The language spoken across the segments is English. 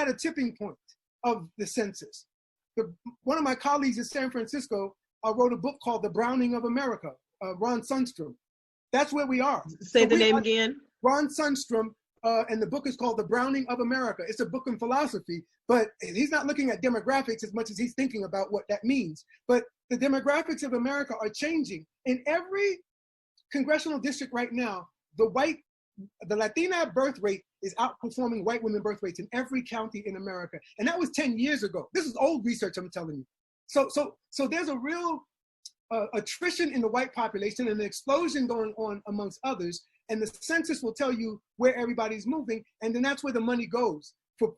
at a tipping point of the census. One of my colleagues in San Francisco wrote a book called The Browning of America, Ron Sundstrom. That's where we are. Say the name again. Ron Sundstrom, and the book is called The Browning of America. It's a book in philosophy, but he's not looking at demographics as much as he's thinking about what that means. But the demographics of America are changing. In every congressional district right now, the Latina birth rate is outperforming white women birth rates in every county in America. And that was 10 years ago. This is old research, I'm telling you. So there's a real attrition in the white population and an explosion going on amongst others. And the census will tell you where everybody's moving. And then that's where the money goes for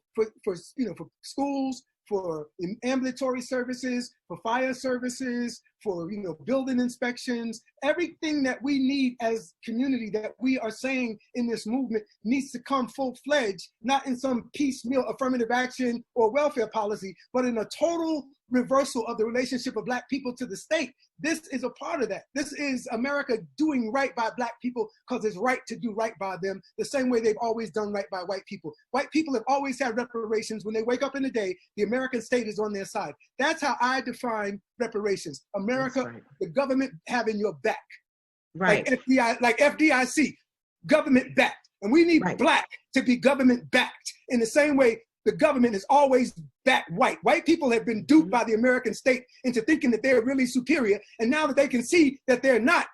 schools, for ambulatory services, for fire services, for building inspections. Everything that we need as community that we are saying in this movement needs to come full-fledged, not in some piecemeal affirmative action or welfare policy, but in a total reversal of the relationship of Black people to the state. This is a part of that. This is America doing right by Black people because it's right to do right by them, the same way they've always done right by white people. White people have always had reparations. When they wake up in the day, the American state is on their side. That's how I define reparations. America, right. The government having your back. Right. Like FDIC, government backed. And we need Black to be government backed in the same way the government has always backed white. White people have been duped by the American state into thinking that they're really superior. And now that they can see that they're not.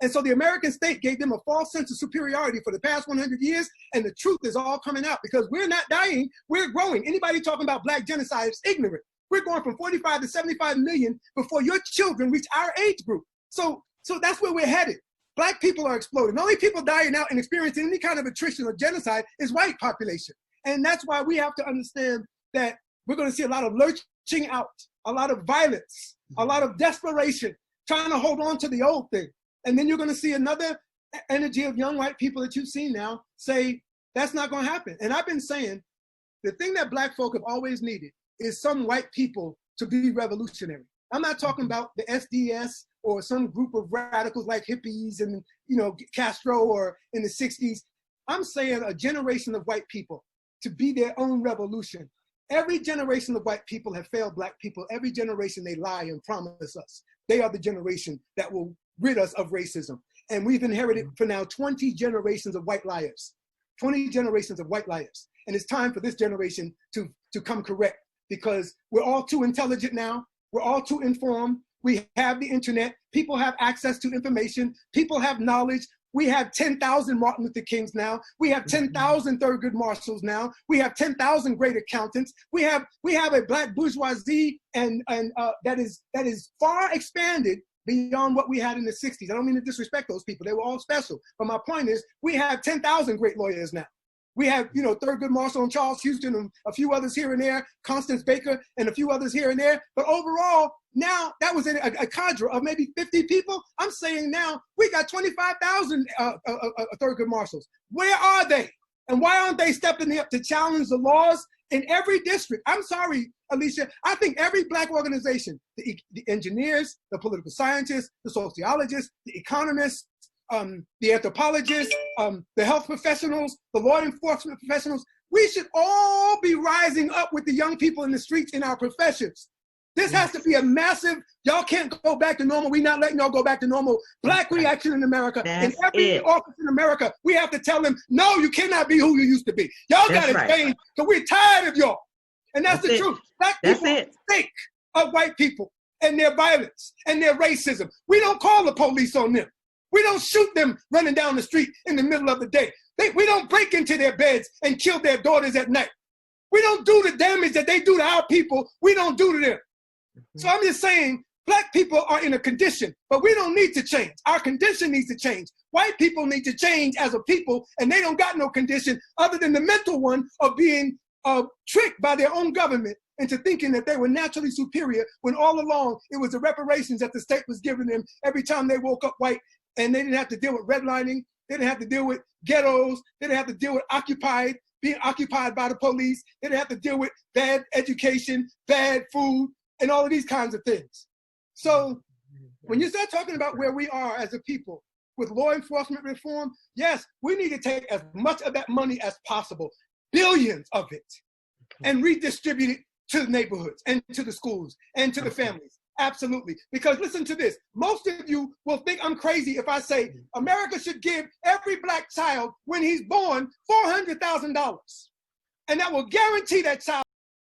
And so the American state gave them a false sense of superiority for the past 100 years. And the truth is all coming out because we're not dying, we're growing. Anybody talking about Black genocide is ignorant. We're going from 45 to 75 million before your children reach our age group. So that's where we're headed. Black people are exploding. The only people dying out and experiencing any kind of attrition or genocide is white population. And that's why we have to understand that we're going to see a lot of lurching out, a lot of violence, a lot of desperation, trying to hold on to the old thing. And then you're going to see another energy of young white people that you've seen now say, that's not going to happen. And I've been saying, the thing that Black folk have always needed is some white people to be revolutionary. I'm not talking about the SDS or some group of radicals like hippies and Castro or in the 60s. I'm saying a generation of white people to be their own revolution. Every generation of white people have failed Black people. Every generation they lie and promise us. They are the generation that will rid us of racism. And we've inherited for now 20 generations of white liars. 20 generations of white liars. And it's time for this generation to come correct because we're all too intelligent now. We're all too informed. We have the internet. People have access to information. People have knowledge. We have 10,000 Martin Luther Kings now. We have 10,000 Thurgood Marshalls now. We have 10,000 great accountants. We have a Black bourgeoisie and that is far expanded beyond what we had in the 60s. I don't mean to disrespect those people. They were all special. But my point is, we have 10,000 great lawyers now. We have, Thurgood Marshall and Charles Houston and a few others here and there, Constance Baker and a few others here and there. But overall, now that was a cadre of maybe 50 people. I'm saying now we got 25,000 Thurgood Marshalls. Where are they? And why aren't they stepping up to challenge the laws in every district? I'm sorry, Alicia. I think every Black organization, the engineers, the political scientists, the sociologists, the economists, the anthropologists, the health professionals, the law enforcement professionals, we should all be rising up with the young people in the streets in our professions. This has to be a massive, y'all can't go back to normal. We're not letting y'all go back to normal. Black reaction in America. In every office in America, we have to tell them, no, you cannot be who you used to be. Y'all got to change, because we're tired of y'all. And that's the truth. Black people are sick of white people and their violence and their racism. We don't call the police on them. We don't shoot them running down the street in the middle of the day. We don't break into their beds and kill their daughters at night. We don't do the damage that they do to our people. We don't do to them. So I'm just saying, Black people are in a condition, but we don't need to change. Our condition needs to change. White people need to change as a people, and they don't got no condition other than the mental one of being tricked by their own government into thinking that they were naturally superior when all along it was the reparations that the state was giving them every time they woke up white, and they didn't have to deal with redlining. They didn't have to deal with ghettos. They didn't have to deal with being occupied by the police. They didn't have to deal with bad education, bad food, and all of these kinds of things. So when you start talking about where we are as a people with law enforcement reform, yes, we need to take as much of that money as possible, billions of it, and redistribute it to the neighborhoods and to the schools and to the families. Absolutely. Because listen to this. Most of you will think I'm crazy if I say America should give every black child when he's born $400,000. And that will guarantee that child